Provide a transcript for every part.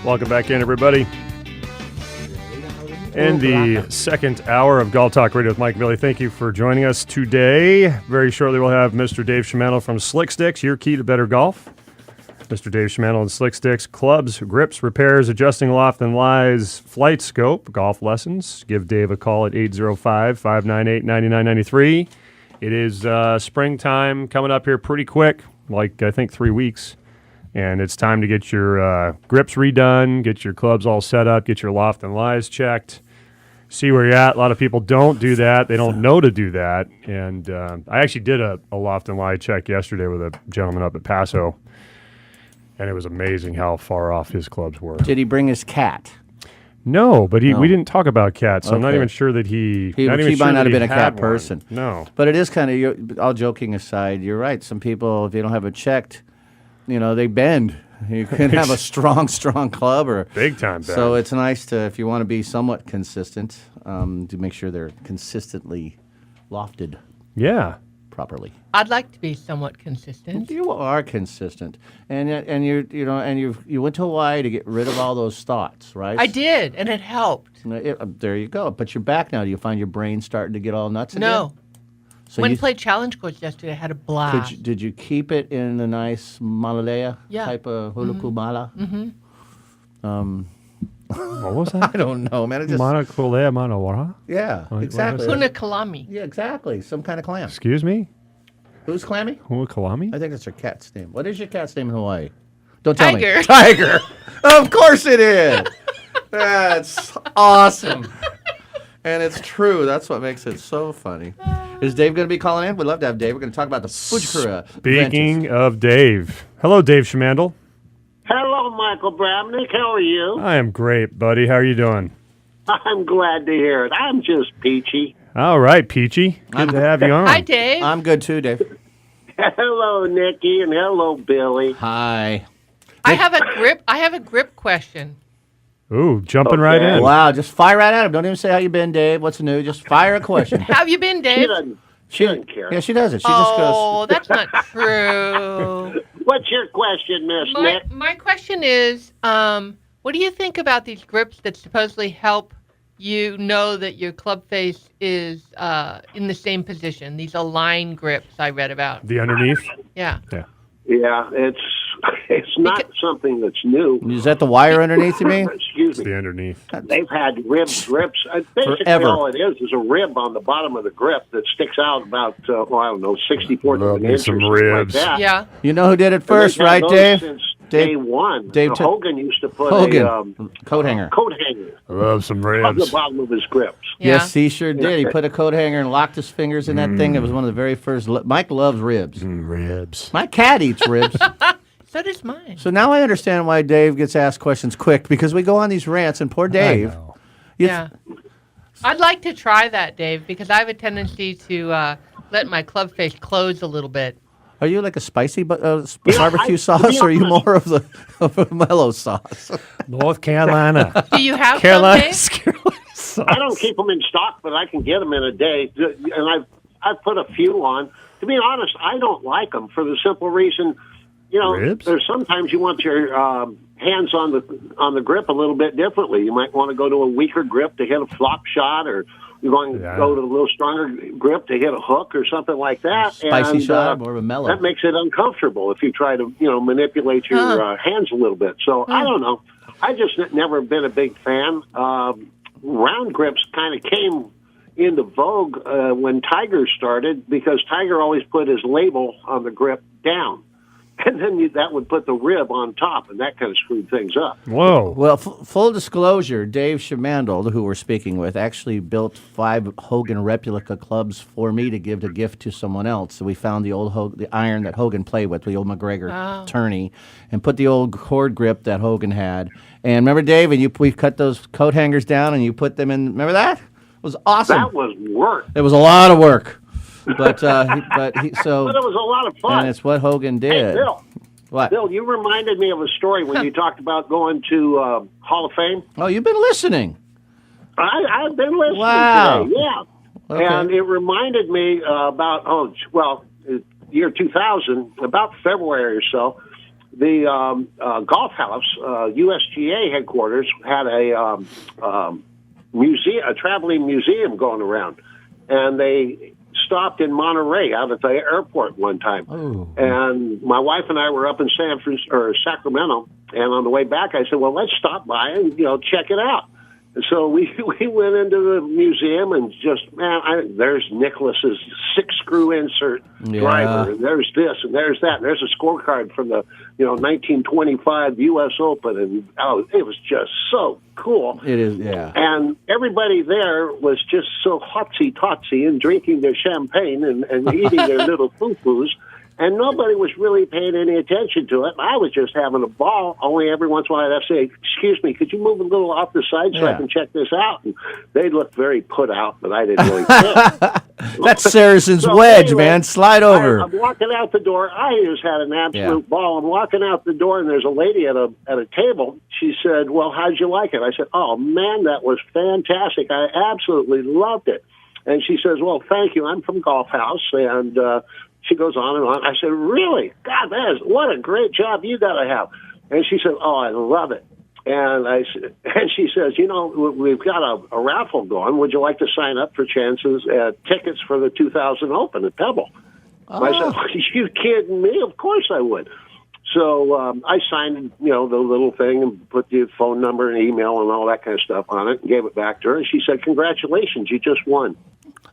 Welcome back in, everybody. In the second hour of Golf Talk Radio with Mike and Billy, thank you for joining us today. Very shortly, we'll have Mr. Dave Shimano from Slick Sticks, your key to better golf. Mr. Dave Shimano and Slick Sticks, clubs, grips, repairs, adjusting loft and lies, flight scope, golf lessons. Give Dave a call at 805-598-9993. It is springtime coming up here pretty quick, like I think 3 weeks. And it's time to get your grips redone, get your clubs all set up, get your loft and lies checked, see where you're at. A lot of people don't do that. They don't know to do that. And I actually did a loft and lie check yesterday with a gentleman up at Paso, and it was amazing how far off his clubs were. Did he bring his cat? No, but we didn't talk about cats, so I'm not even sure that he might not have been a cat person. No. But it is kind of, all joking aside, you're right. Some people, if you don't have it checked, they bend. You can have a strong club or big time bend. So it's nice to, if you want to be somewhat consistent, to make sure they're consistently lofted. Yeah. Properly. I'd like to be somewhat consistent. You are consistent, and you went to Hawaii to get rid of all those thoughts, right? I did, and it helped. There you go. But you're back now. Do you find your brain starting to get all nuts again? No. So When played challenge course yesterday, I had a blast. Did you keep it in the nice malalea type of hulukumala? Mm-hmm. What was that? I don't know, man. Mana kulea mana wara? Yeah, exactly. Tuna kalami. Yeah, exactly. Some kind of clam. Excuse me? Who's clammy? Hua kalami? I think that's her cat's name. What is your cat's name in Hawaii? Don't tell me. Tiger. Of course it is. That's awesome. And it's true. That's what makes it so funny. Is Dave going to be calling in? We'd love to have Dave. We're going to talk about the Fujikura. Speaking of Dave. Hello, Dave Schmandel. Hello, Michael Bramnick. How are you? I am great, buddy. How are you doing? I'm glad to hear it. I'm just peachy. All right, Peachy. Good to have you on. Hi, Dave. I'm good too, Dave. Hello, Nikki, and hello, Billy. Hi. I have a grip question. Ooh, jumping right in. Wow, just fire right at him. Don't even say how you been, Dave. What's new? Just fire a question. How have you been, She Dave? doesn't care. Yeah, she doesn't. She Oh, that's not true. What's your question, Miss Nick? My question is, what do you think about these grips that supposedly help you know that your club face is in the same position? These Align grips I read about. The underneath? Yeah. Yeah, it's not something that's new. goes, is that the wire underneath you mean? Excuse It's me. the underneath. They've had grips. Basically, Forever. all it is a rib on the bottom of the grip that sticks out about, I don't know, 64th Love of an me inch some or something ribs. like that. Yeah. You know who did it And first, they've had right, those Dave? Since Dave- day one. Dave took- Hogan used to put Hogan, a coat hanger. coat hanger I love some on the ribs. bottom of his grips. Yeah. Yes, he sure did. He put a coat hanger and locked his fingers in that thing. It was one of the very first. Mike loves ribs. Ribs. My cat eats ribs. So does mine. So now I understand why Dave gets asked questions quick, because we go on these rants, and poor Dave. I know. Yeah. I'd like to try that, Dave, because I have a tendency to let my club face close a little bit. Are you like a spicy barbecue sauce, or are you more of a mellow sauce? North Carolina. Do you have Carolina. some, Dave? I don't keep them in stock, but I can get them in a day. And I've put a few on. To be honest, I don't like them for the simple reason, Ribs? there's sometimes you want your hands on the grip a little bit differently. You might want to go to a weaker grip to hit a flop shot, or you're going to go to a little stronger grip to hit a hook or something like that. Spicy shot, more of a mellow. That makes it uncomfortable if you try to, manipulate your hands a little bit. So I don't know. I just never been a big fan. Round grips kind of came into vogue when Tiger started, because Tiger always put his label on the grip down. And then that would put the rib on top, and that kind of screwed things up. Whoa. Well, full disclosure, Dave Shimandel, who we're speaking with, actually built 5 Hogan replica clubs for me to give a gift to someone else. So we found the iron that Hogan played with, the old McGregor tourney, and put the old cord grip that Hogan had. And remember, Dave, and we cut those coat hangers down, and you put them in. Remember that? It was awesome. That was work. It was a lot of work. But But it was a lot of fun. and it's what Hogan did. Hey, Bill. What? Bill, you reminded me of a story when you talked about going to Hall of Fame. Oh, you've been listening. I've been listening Wow. today, yeah. Okay. And it reminded me about, year 2000, about February or so, the golf house, USGA headquarters, had a museum, a traveling museum going around, and they stopped in Monterey out at the airport one time. Oh. And my wife and I were up in Sacramento, and on the way back, I said, "Well, let's stop by and check it out." And so we went into the museum and just, there's Nicklaus's 6-screw insert driver, and there's this and there's that, and there's a scorecard from the 1925 U.S. Open, and it was just so cool. It is, yeah. And everybody there was just so hotsy-totsy and drinking their champagne and eating their little foo-foos. And nobody was really paying any attention to it. I was just having a ball. Only every once in a while I'd have to say, "Excuse me, could you move a little off the side so I can check this out?" And they looked very put out, but I didn't really care. That's Saracen's wedge, anyway, man. Slide over. I'm walking out the door. I just had an absolute ball. I'm walking out the door, and there's a lady at a table. She said, "Well, how'd you like it?" I said, "Oh, man, that was fantastic. I absolutely loved it." And she says, "Well, thank you. I'm from Golf House." And she goes on and on. I said, "Really? God, what a great job you got to have." And she said, "Oh, I love it." And she says, "We've got a raffle going. Would you like to sign up for chances at tickets for the 2000 Open at Pebble?" I said, "Are you kidding me? Of course I would." So I signed, the little thing and put the phone number and email and all that kind of stuff on it and gave it back to her. And she said, "Congratulations, you just won."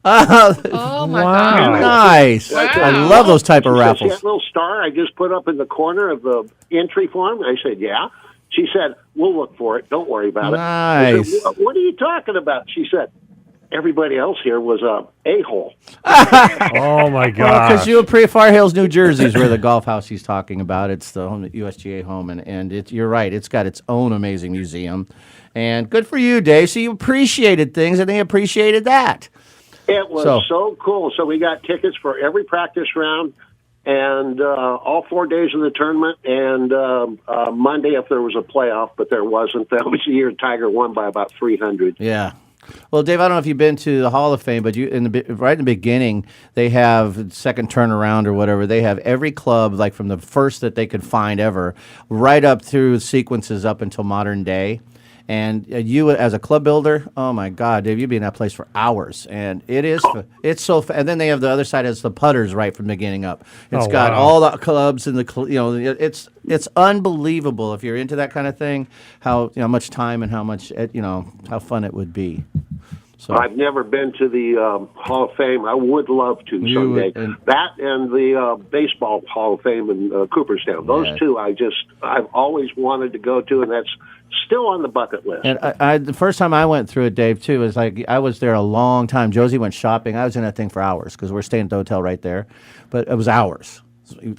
Oh my God! Nice. Wow. I love those type of She raffles. said, "That little star I just put up in the corner of the entry form." I said, "Yeah." She said, "We'll look for it. Don't worry about it." I Nice. said, "What are you talking about?" She said, "Everybody else here was a-hole." Oh my God! Because Far Hills, New Jersey is where the golf house he's talking about. It's the home, USGA home, and you're right. It's got its own amazing museum, and good for you, Dave. So you appreciated things, and they appreciated that. It was so cool. So we got tickets for every practice round and all 4 days of the tournament and Monday if there was a playoff, but there wasn't. That was the year Tiger won by about 300. Yeah. Well, Dave, I don't know if you've been to the Hall of Fame, but right in the beginning, they have second turnaround or whatever. They have every club, like from the first that they could find ever, right up through sequences up until modern day. And you, as a club builder, oh my God, Dave, you'd be in that place for hours. And it's so. And then they have the other side as the putters right from the beginning up. It's got all the clubs and it's unbelievable if you're into that kind of thing. How much time and how much how fun it would be. So I've never been to the Hall of Fame. I would love to someday. That and the Baseball Hall of Fame in Cooperstown. Those two I've always wanted to go to, and that's still on the bucket list. And the first time I went through it, Dave, too, was like I was there a long time. Josie went shopping. I was in that thing for hours because we're staying at the hotel right there. But it was hours.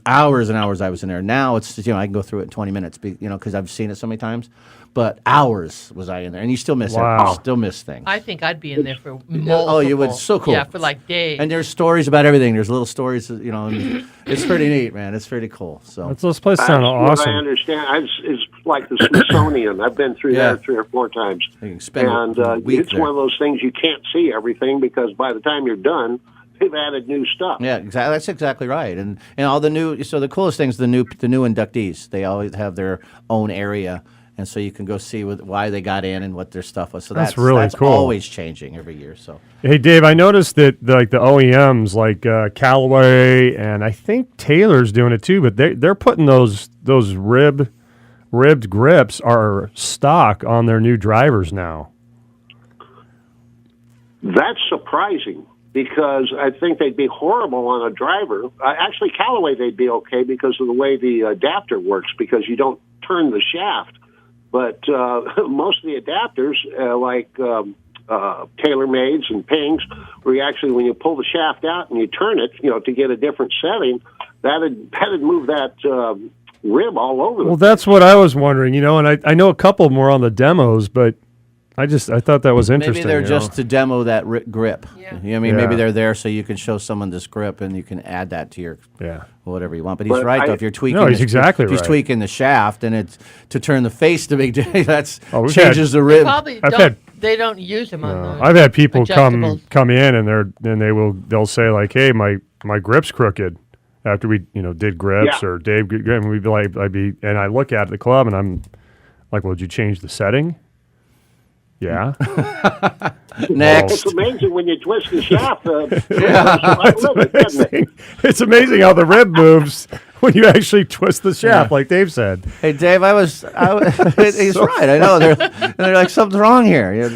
Hours and hours I was in there. Now it's just, I can go through it in 20 minutes, because I've seen it so many times. But hours was I in there, and you still miss it. You still miss things. I think I'd be in there for multiple. Oh, you would. So cool. Yeah, for like days. And there's stories about everything. There's little stories, and it's pretty neat, man. It's pretty cool. So Those places sound What awesome. I understand, it's like the Smithsonian. I've been through there 3 or 4 times. You can spend a week it's there. one of those things you can't see everything because by the time you're done, they've added new stuff. Yeah, exactly. That's exactly right. And all the new. So the coolest thing is the new inductees. They always have their own area, and so you can go see why they got in and what their stuff was. So That's really cool. Always changing every year. So Hey, Dave, I noticed that the OEMs like Callaway and I think Taylor's doing it too, but they're putting those ribbed grips are stock on their new drivers now. That's surprising because I think they'd be horrible on a driver. Actually, Callaway, they'd be okay because of the way the adapter works because you don't turn the shaft. But most of the adapters, like TaylorMades and Pings, where when you pull the shaft out and you turn it, to get a different setting, that'd move that rib all over. Well, that's what I was wondering, and I know a couple more on the demos, but I thought that was interesting. maybe they're just to demo that grip. Yeah. Maybe they're there so you can show someone this grip and you can add that to your whatever you want. But he's right though. If you're tweaking, he's exactly if he's right. tweaking the shaft and it's to turn the face to make that's we've changes the They rib. probably I've don't. had- They don't use them on those. I've had people adjustables. come in and they'll say like, "Hey, my grip's crooked," after we did grips Yeah. or Dave did grip, and we'd be like, and I look at the club and I'm like, well, did you change the setting? Yeah. Next. It's amazing when you twist the shaft. Isn't it? It's amazing how the rib moves when you actually twist the shaft, like Dave said. Hey, Dave, he's right. I know. They're like, something's wrong here. You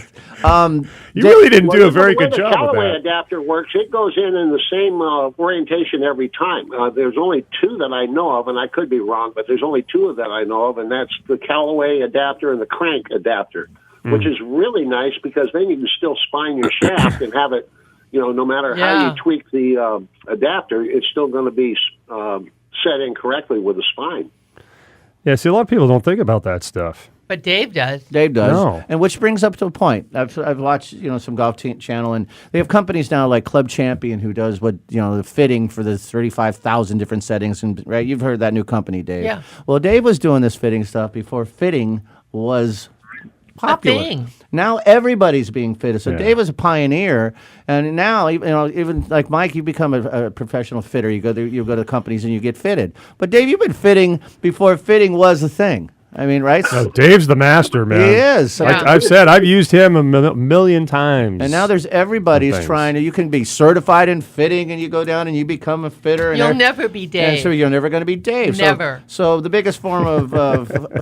really didn't Well, do a very the way good the job with Callaway that. adapter works, it goes in the same orientation every time. There's only two that I know of, and I could be wrong, but there's only two that I know of, and that's the Callaway adapter and the crank adapter, which is really nice because then you can still spine your shaft and have it, no matter how you tweak the adapter, it's still going to be set in correctly with the spine. Yeah, see, a lot of people don't think about that stuff. But Dave does. Dave does. No. And which brings up to a point. I've watched, some golf channel, and they have companies now like Club Champion who does the fitting for the 35,000 different settings. And right, you've heard that new company, Dave. Yeah. Well, Dave was doing this fitting stuff before fitting was popular. thing. Now everybody's being fitted. So Yeah. Dave was a pioneer, and now even like Mike, you become a professional fitter. You go to companies and you get fitted. But Dave, you've been fitting before fitting was a thing. I mean, right? No, Dave's the master, man. He is. Yeah. I've said I've used him a million times. And now there's everybody's Things. trying to. You can be certified in fitting, and you go down and you become a fitter. And You'll never be And Dave. so you're never going to be Dave. Never. So the biggest form of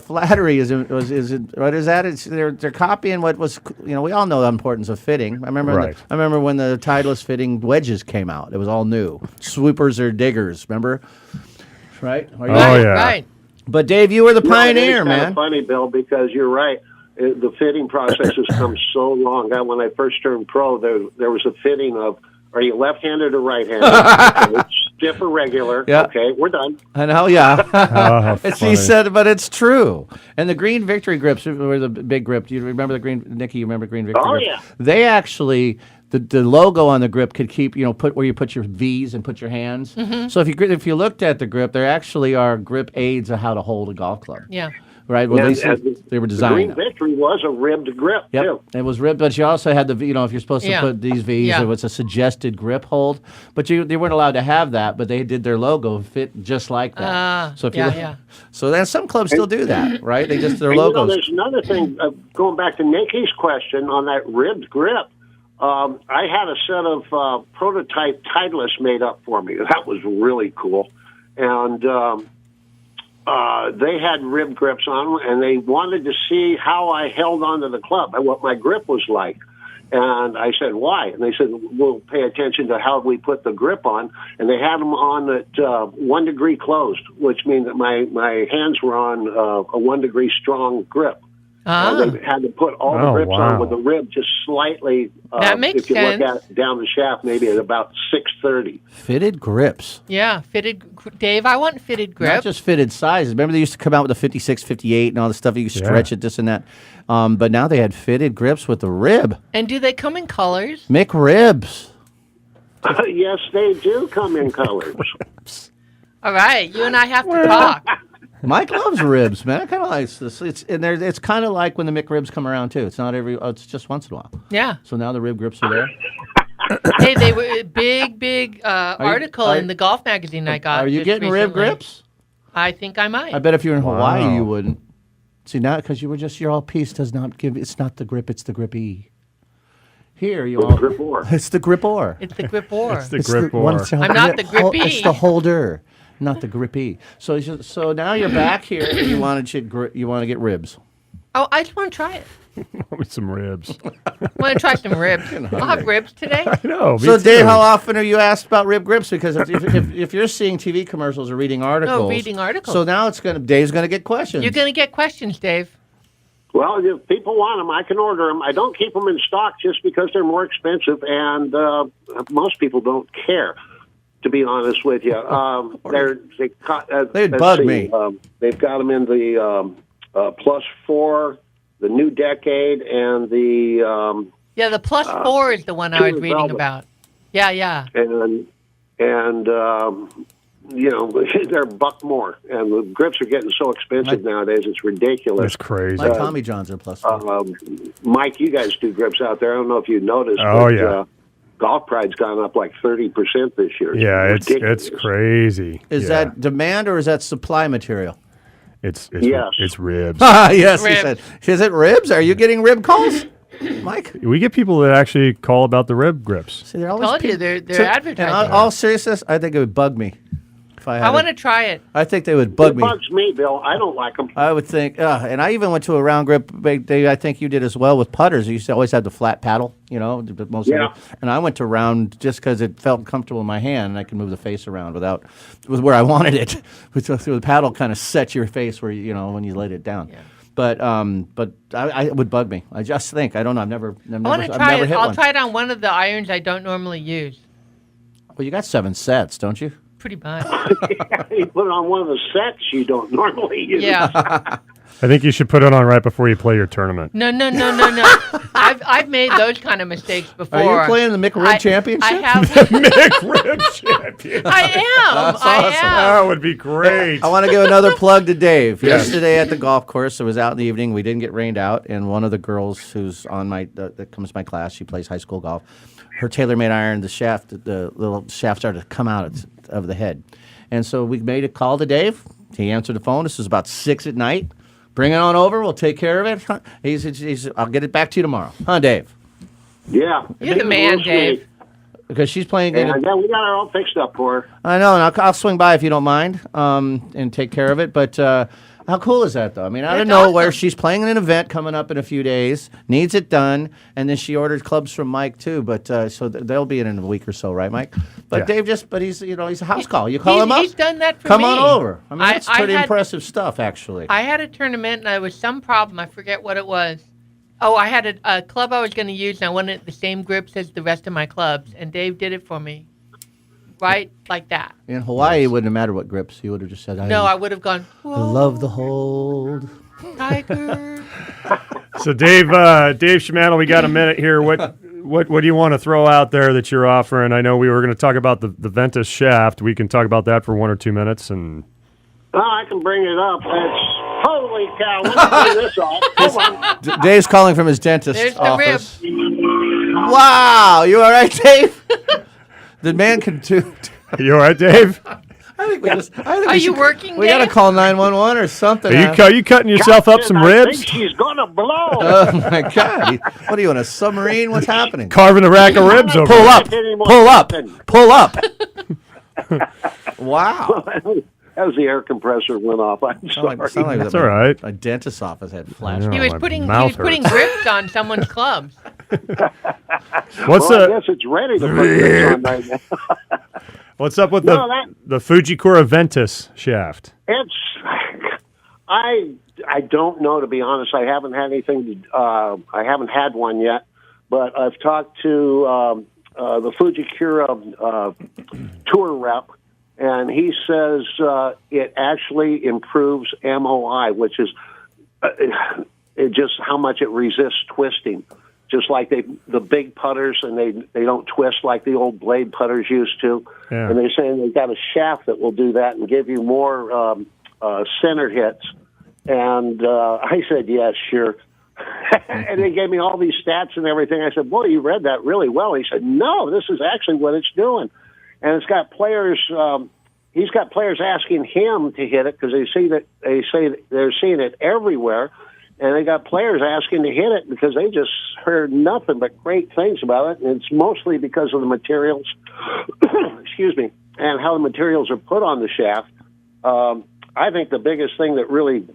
flattery is what is that? It's they're copying what was. We all know the importance of fitting. I remember. Right. I remember when the Titleist fitting wedges came out. It was all new. Swoopers or diggers. Remember? Right. Oh, yeah. Right. But Dave, you were the No, pioneer, it's man. kind of funny, Bill, because you're right. The fitting process has come so long. When I first turned pro, there was a fitting of, are you left-handed or right-handed? Okay, stiff or regular? Yeah. Okay, we're done. I know, yeah. Oh, how He funny. said, but it's true. And the Green Victory grips were the big grip. Do you remember the Green, Nikki? You remember Green Victory? Oh, grips? yeah. They actually, the logo on the grip could keep, put where you put your V's and put your hands. So if you looked at the grip, there actually are grip aids of how to hold a golf club. Yeah. Right. Well, And- they were The designed. Green Victory was a ribbed grip, Yep, too. it was ribbed, but you also had the, if you're supposed to Yeah. put these V's, Yeah. it was a suggested grip hold, but they weren't allowed to have that, but they did their logo fit just like that. So if you yeah, look- yeah. So then some clubs still do that, right? They just their And, logos. there's another thing, going back to Nikki's question on that ribbed grip. I had a set of prototype Titleist made up for me. That was really cool. And they had rib grips on them, and they wanted to see how I held onto the club and what my grip was like. And I said, why? And they said, we'll pay attention to how we put the grip on. And they had them on at 1 degree closed, which means that my hands were on a 1 degree strong grip. They had to put all the grips on with the rib just slightly. That makes if you sense. look at down the shaft, maybe at about 630. Fitted grips. Yeah. Dave, I want fitted grip. Not just fitted sizes. Remember they used to come out with the 56, 58 and all the stuff. You could stretch it, this and that. But now they had fitted grips with the rib. And do they come in colors? McRibs. Yes, they do come in colors. All right. You and I have to talk. Mike loves ribs, man. I kind of like this. It's kind of like when the McRibs come around too. It's not it's just once in a while. Yeah. So now the rib grips are there. Hey, they were a big article in the golf magazine I got. Are you just getting rib recently. grips? I think I might. I bet if you're in Hawaii, Wow. you wouldn't. See, now because your all piece does not give. It's not the grip. It's the grippy. Here you all. Grip or. It's the gripper. It's the grip or. It's the grip or. I'm not the grippy. It's the holder, not the grippy. So now you're back here and you want to get ribs. Oh, I just want to try it. with some ribs. Want to try some ribs? I'll have ribs today. I know. me So Dave, too. how often are you asked about rib grips? Because if you're seeing TV commercials or reading articles, reading articles. So now Dave's gonna get questions. You're going to get questions, Dave. Well, if people want them, I can order them. I don't keep them in stock just because they're more expensive, and most people don't care. To be honest with you, They'd bug me. They've got them in the +4, the New Decade, and the Yeah, the +4 is the one I was reading Velvet. about. Yeah. and they're $1 more, and the grips are getting so expensive nowadays. It's ridiculous. That's crazy. Like Tommy John's are +4. Mike, you guys do grips out there. I don't know if you noticed. Oh, but, yeah. golf pride's gone up like 30% this year. Yeah, it's ridiculous. crazy. Is Yeah. that demand or is that supply material? It's Yes. it's ribs. Yes, he Ribs. said. Is it ribs? Are you getting rib calls, Mike? We get people that actually call about the rib grips. See, they're always Told you, peop- they're So- advertising. In all seriousness, I think it would bug me if I had. I want to try it. I think they would bug It me. bugs me, Bill. I don't like them. I would think, and I even went to a round grip. Dave, I think you did as well with putters. You used to always have the flat paddle, but most Yeah. of it. And I went to round just because it felt comfortable in my hand, and I could move the face around with where I wanted it. So the paddle kind of sets your face where when you laid it down. Yeah. But it would bug me. I just think I don't know. I've never I want to I've try never it. hit I'll one. try it on one of the irons I don't normally use. Well, you got 7 sets, don't you? Pretty much. You put it on one of the sets you don't normally use. Yeah. I think you should put it on right before you play your tournament. No. I've made those kind of mistakes before. Are you playing the McRib Championship? I have. McRib champion. I am. That's I awesome. am. That would be great. I want to give another plug to Dave. Yes. Yesterday at the golf course, it was out in the evening. We didn't get rained out, and one of the girls who's on that comes to my class, she plays high school golf. Her TaylorMade iron, the little shaft started to come out of the head, and so we made a call to Dave. He answered the phone. This was about 6 at night. Bring it on over. We'll take care of it. He's I'll get it back to you tomorrow, huh, Dave? Yeah. You're the man, Real sweet. Dave. Because she's playing. And yeah, we got her all fixed up for her. I know, and I'll swing by if you don't mind, and take care of it. But how cool is that, though? I mean, out of That's nowhere, awesome. she's playing in an event coming up in a few days, needs it done, and then she ordered clubs from Mike too. But so they'll be in a week or so, right, Mike? But Yeah. Dave but he's he's a house call. You call him up. He's done that for Come me. on over. I mean, I- that's I pretty had- impressive stuff, actually. I had a tournament and there was some problem. I forget what it was. Oh, I had a club I was going to use and I wanted the same grips as the rest of my clubs, and Dave did it for me. Right? Like that. In Hawaii, it wouldn't have mattered what grips. He would have just said, No, I would have gone, I love the hold. Tiger. So Dave Schimantel, we got a minute here. What do you want to throw out there that you're offering? I know we were going to talk about the Ventus shaft. We can talk about that for 1 or 2 minutes. And Oh, I can bring it up. It's holy cow. Let's do this off. Come on. Dave's calling from his dentist's There's the office. Wow, you all right, Dave? The man can do. you all right, Dave? I think we just. I think Are we you should- working, We gotta Dave? call 911 or something. Are you cutting yourself up some I ribs? think she's gonna blow. Oh my God! What are you on a submarine? What's happening? Carving a rack of ribs over. Pull there. up! Pull up! Pull up! Wow! As the air compressor went off. I'm sorry. Sound like That's all right. A dentist's office had flash. know. He was my putting mouth putting hurts. grips on someone's clubs. What's Well, I the guess it's ready to put this on right now. what's up with No, that- the Fujikura Ventus shaft? It's I don't know, to be honest. I haven't had anything. I haven't had one yet, but I've talked to the Fujikura tour rep, and he says it actually improves MOI, which is it just how much it resists twisting. Just like the big putters, and they don't twist like the old blade putters used to. Yeah. And they're saying they've got a shaft that will do that and give you more center hits. And I said, yes, sure. And they gave me all these stats and everything. I said, boy, you read that really well. He said, no, this is actually what it's doing. And it's got players. He's got players asking him to hit it because they say that they're seeing it everywhere. And they got players asking to hit it because they just heard nothing but great things about it. And it's mostly because of the materials, excuse me, and how the materials are put on the shaft. I think the biggest thing that really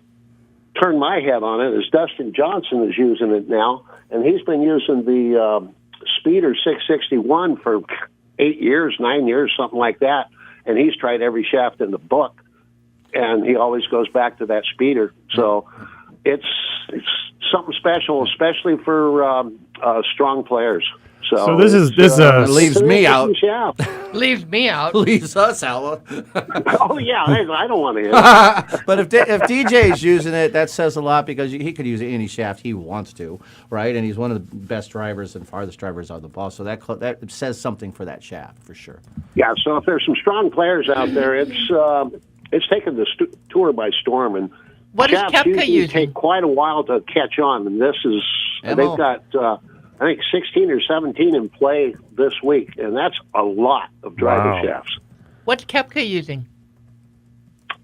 turned my head on it is Dustin Johnson is using it now. And he's been using the Speeder 661 for 8 years, 9 years, something like that. And he's tried every shaft in the book. And he always goes back to that Speeder. So it's something special, especially for strong players. So this is leaves me out. Shaft. Leaves me out. Leaves us out. Oh yeah, I don't want to hit it. But if DJ's using it, that says a lot because he could use any shaft he wants to, right? And he's one of the best drivers and farthest drivers on the ball. So that says something for that shaft for sure. Yeah, so if there's some strong players out there, it's taken the tour by storm, and What is shafts Koepka usually using? take quite a while to catch on. And this is Mo. they've got I think 16 or 17 in play this week, and that's a lot of driver Wow. shafts. What's Kepka using?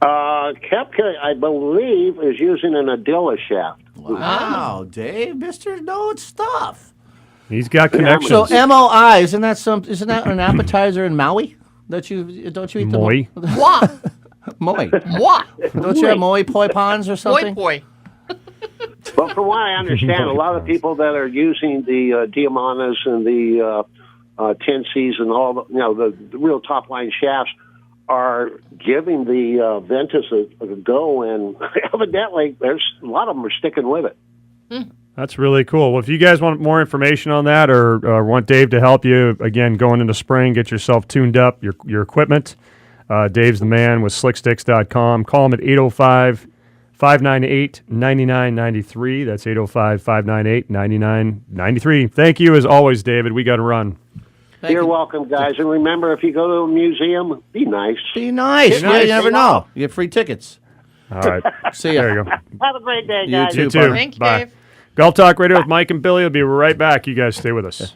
Kepka, I believe, is using an Adilla shaft. Wow, Dave, Mr. Know Stuff. He's got Yeah, connections. So MOI, isn't that an appetizer in Maui? Don't you eat the Moi. Moi. Moi? Moi. Don't you have moi poi pons or Boy, something? boy. But from what I understand, a lot of people that are using the Diamanas and the Tensees and all the real top line shafts are giving the Ventus a go, and evidently there's a lot of them are sticking with it. That's really cool. Well, if you guys want more information on that or want Dave to help you, again, going into spring, get yourself tuned up, your equipment. Dave's the man with slicksticks.com. Call him at 805-598-9993. That's 805-598-9993. Thank you, as always, David. We got to run. You're welcome, guys. And remember, if you go to a museum, be nice. Be nice. nice. You never know. You get free tickets. All right. See ya. There you go. Have a great day, You guys. too. You too. Thank you, Bye. Dave. Golf Talk Radio with Mike and Billy will be right back. You guys stay with us.